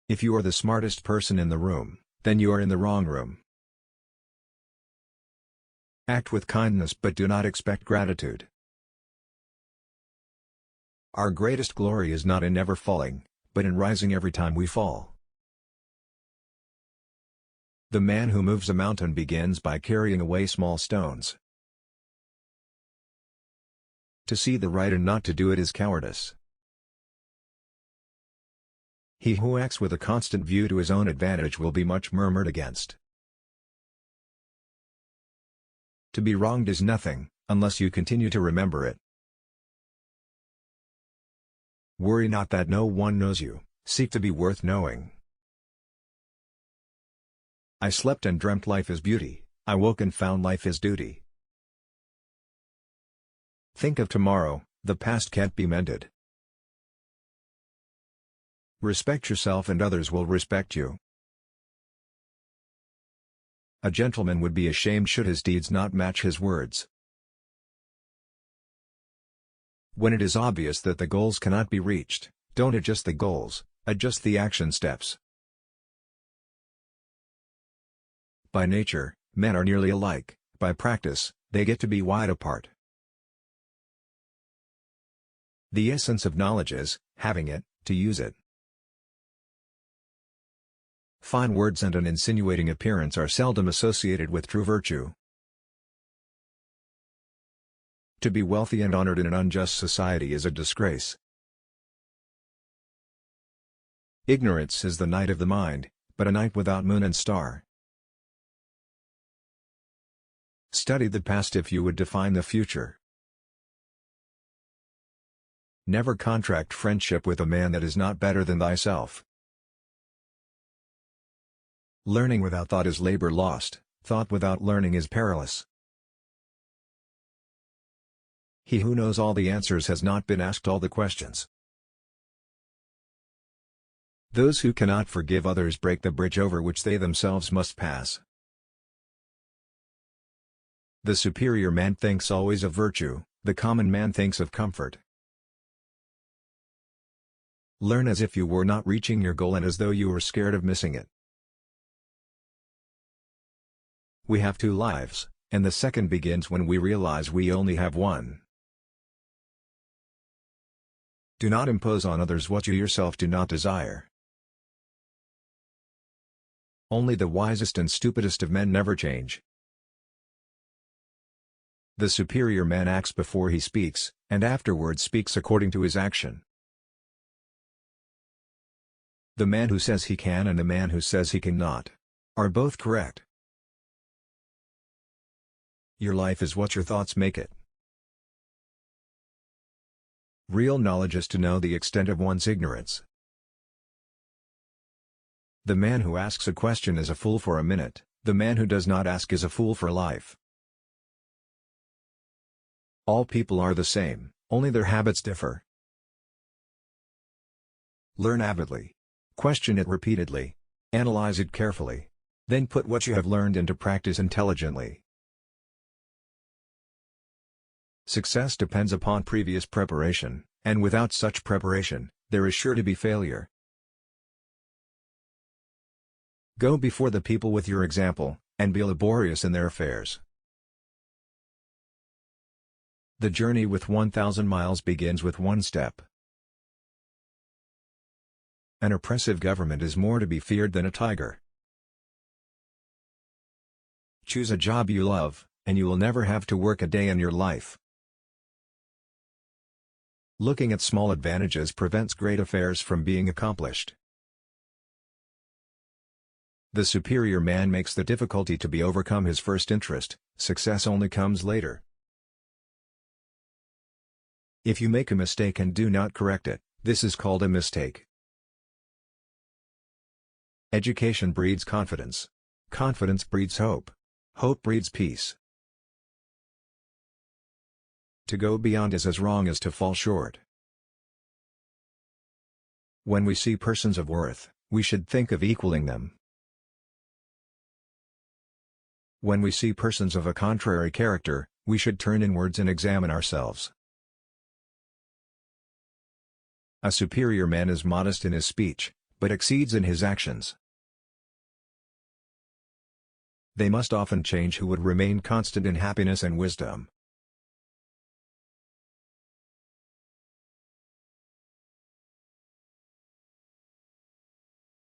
If you are the smartest person in the room, then you are in the wrong room. Act with kindness but do not expect gratitude. Our greatest glory is not in never falling, but in rising every time we fall. The man who moves a mountain begins by carrying away small stones. To see the right and not to do it is cowardice. He who acts with a constant view to his own advantage will be much murmured against. To be wronged is nothing, unless you continue to remember it. Worry not that no one knows you, seek to be worth knowing. I slept and dreamt life is beauty, I woke and found life is duty. Think of tomorrow, the past can't be mended. Respect yourself and others will respect you. A gentleman would be ashamed should his deeds not match his words. When it is obvious that the goals cannot be reached, don't adjust the goals, adjust the action steps. By nature, men are nearly alike, by practice, they get to be wide apart. The essence of knowledge is, having it, to use it. Fine words and an insinuating appearance are seldom associated with true virtue. To be wealthy and honored in an unjust society is a disgrace. Ignorance is the night of the mind, but a night without moon and star. Study the past if you would define the future. Never contract friendship with a man that is not better than thyself. Learning without thought is labor lost, thought without learning is perilous. He who knows all the answers has not been asked all the questions. Those who cannot forgive others break the bridge over which they themselves must pass. The superior man thinks always of virtue, the common man thinks of comfort. Learn as if you were not reaching your goal and as though you were scared of missing it. We have two lives, and the second begins when we realize we only have one. Do not impose on others what you yourself do not desire. Only the wisest and stupidest of men never change. The superior man acts before he speaks, and afterwards speaks according to his action. The man who says he can and the man who says he cannot are both correct. Your life is what your thoughts make it. Real knowledge is to know the extent of one's ignorance. The man who asks a question is a fool for a minute, the man who does not ask is a fool for life. All people are the same, only their habits differ. Learn avidly. Question it repeatedly. Analyze it carefully. Then put what you have learned into practice intelligently. Success depends upon previous preparation, and without such preparation, there is sure to be failure. Go before the people with your example, and be laborious in their affairs. The journey with 1,000 miles begins with one step. An oppressive government is more to be feared than a tiger. Choose a job you love, and you will never have to work a day in your life. Looking at small advantages prevents great affairs from being accomplished. The superior man makes the difficulty to be overcome his first interest, success only comes later. If you make a mistake and do not correct it, this is called a mistake. Education breeds confidence. Confidence breeds hope. Hope breeds peace. To go beyond is as wrong as to fall short. When we see persons of worth, we should think of equaling them. When we see persons of a contrary character, we should turn inwards and examine ourselves. A superior man is modest in his speech, but exceeds in his actions. They must often change who would remain constant in happiness and wisdom.